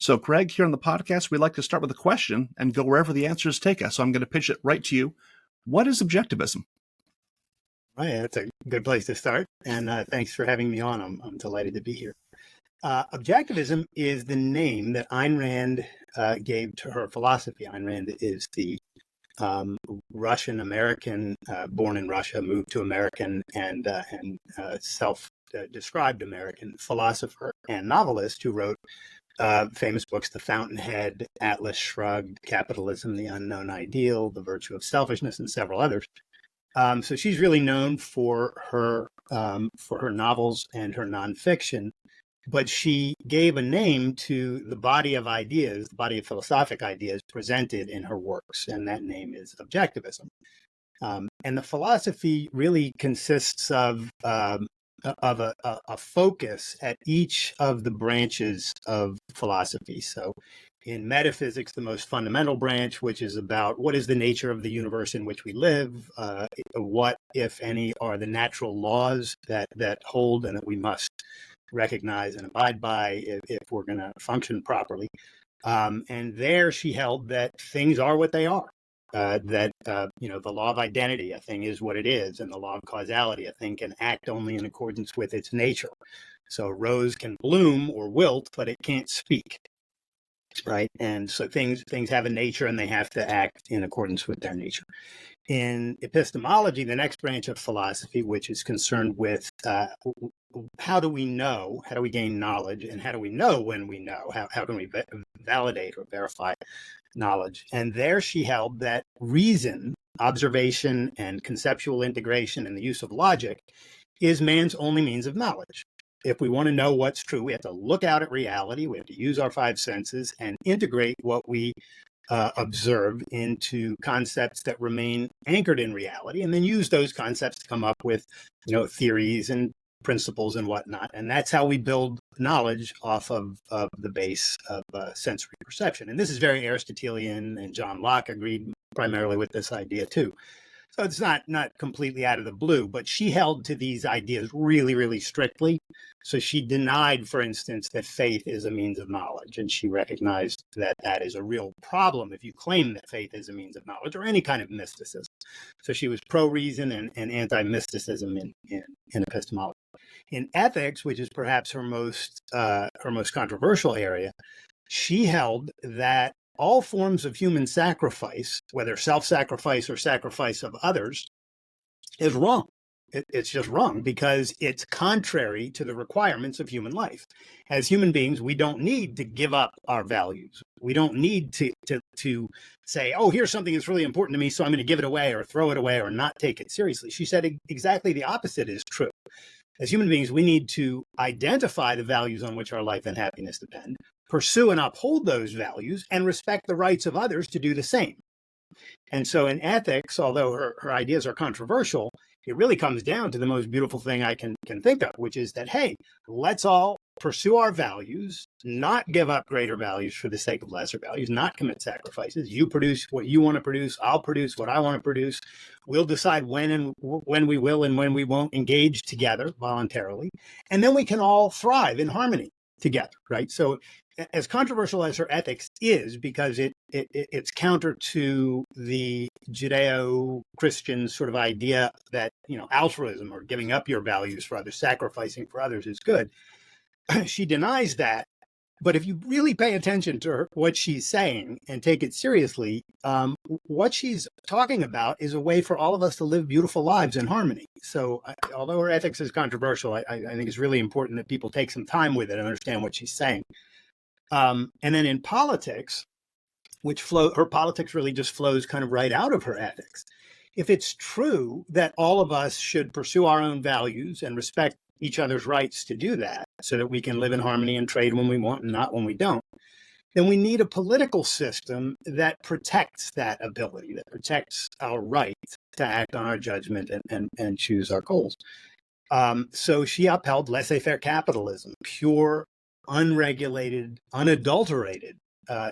So, Craig, here on the podcast, we like to start with a question and go wherever the answers take us. So I'm going to pitch it right to you. What is objectivism? Oh, yeah, that's a good place to start. And thanks for having me on. I'm delighted to be here. Objectivism is the name that Ayn Rand gave to her philosophy. Ayn Rand is the Russian American, born in Russia, moved to American, and self-described American philosopher and novelist who wrote famous books: The Fountainhead, Atlas Shrugged, Capitalism, The Unknown Ideal, The Virtue of Selfishness, and several others. So she's really known for her novels and her nonfiction, but she gave a name to the body of ideas, the body of philosophic ideas presented in her works, and that name is Objectivism. And the philosophy really consists of a focus at each of the branches of philosophy. So in metaphysics, the most fundamental branch, which is about what is the nature of the universe in which we live, what, if any, are the natural laws that hold and that we must recognize and abide by if we're going to function properly. And there she held that things are what they are. The law of identity, a thing is what it is, and the law of causality, a thing can act only in accordance with its nature. So a rose can bloom or wilt, but it can't speak, right? And so things have a nature, and they have to act in accordance with their nature. In epistemology, the next branch of philosophy, which is concerned with how do we know, how do we gain knowledge, and how do we know when we know, how can we validate or verify knowledge. And there she held that reason, observation, and conceptual integration and the use of logic is man's only means of knowledge. If we want to know what's true, we have to look out at reality, we have to use our five senses and integrate what we observe into concepts that remain anchored in reality, and then use those concepts to come up with, theories and principles and whatnot. And that's how we build knowledge off of the base of sensory perception. And this is very Aristotelian, and John Locke agreed primarily with this idea too. So it's not completely out of the blue, but she held to these ideas really, really strictly. So she denied, for instance, that faith is a means of knowledge. And she recognized that that is a real problem if you claim that faith is a means of knowledge, or any kind of mysticism. So she was pro-reason and anti-mysticism in epistemology. In ethics, which is perhaps her most controversial area, she held that all forms of human sacrifice, whether self-sacrifice or sacrifice of others, is wrong. It's just wrong because it's contrary to the requirements of human life. As human beings, we don't need to give up our values. We don't need to say, oh, here's something that's really important to me, so I'm going to give it away or throw it away or not take it seriously. She said exactly the opposite is true. As human beings, we need to identify the values on which our life and happiness depend, pursue and uphold those values, and respect the rights of others to do the same. And so in ethics, although her ideas are controversial, it really comes down to the most beautiful thing I can think of, which is that, hey, let's all pursue our values, not give up greater values for the sake of lesser values, not commit sacrifices. You produce what you want to produce. I'll produce what I want to produce. We'll decide when we will and when we won't engage together voluntarily. And then we can all thrive in harmony together, right? So as controversial as her ethics is, because it's counter to the Judeo-Christian sort of idea that, altruism or giving up your values for others, sacrificing for others is good. She denies that. But if you really pay attention to what she's saying and take it seriously, what she's talking about is a way for all of us to live beautiful lives in harmony. So although her ethics is controversial, I think it's really important that people take some time with it and understand what she's saying. And then in politics, her politics really just flows kind of right out of her ethics. If it's true that all of us should pursue our own values and respect each other's rights to do that so that we can live in harmony and trade when we want and not when we don't, then we need a political system that protects that ability, that protects our right to act on our judgment and choose our goals. So she upheld laissez-faire capitalism, pure, unregulated, unadulterated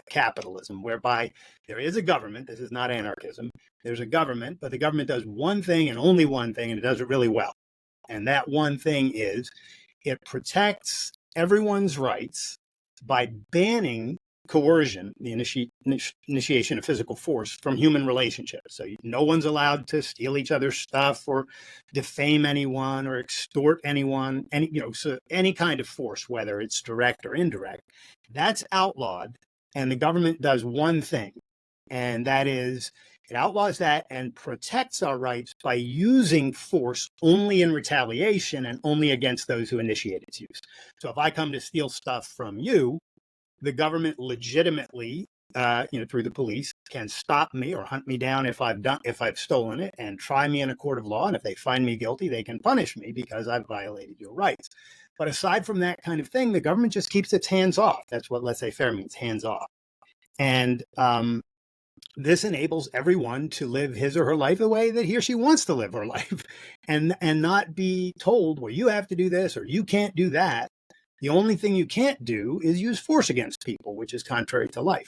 capitalism, whereby there is a government. This is not anarchism. There's a government, but the government does one thing and only one thing, and it does it really well. And that one thing is it protects everyone's rights by banning coercion, the initiation of physical force from human relationships. So no one's allowed to steal each other's stuff or defame anyone or extort anyone, so any kind of force, whether it's direct or indirect, that's outlawed. And the government does one thing, and that is it outlaws that and protects our rights by using force only in retaliation and only against those who initiate its use. So if I come to steal stuff from you, the government legitimately, through the police, can stop me or hunt me down if I've stolen it and try me in a court of law. And if they find me guilty, they can punish me because I've violated your rights. But aside from that kind of thing, the government just keeps its hands off. That's what laissez-faire means, hands off. And this enables everyone to live his or her life the way that he or she wants to live her life, and not be told, well, you have to do this or you can't do that. The only thing you can't do is use force against people, which is contrary to life.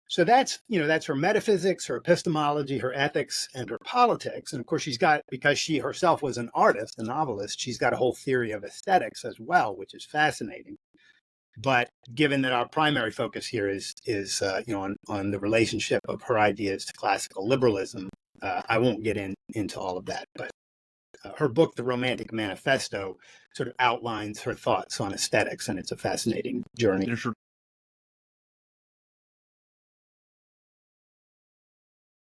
So that's her metaphysics, her epistemology, her ethics, and her politics. And of course, because she herself was an artist, a novelist, she's got a whole theory of aesthetics as well, which is fascinating. But given that our primary focus here is on the relationship of her ideas to classical liberalism, I won't get into all of that. But her book, The Romantic Manifesto, sort of outlines her thoughts on aesthetics, and it's a fascinating journey.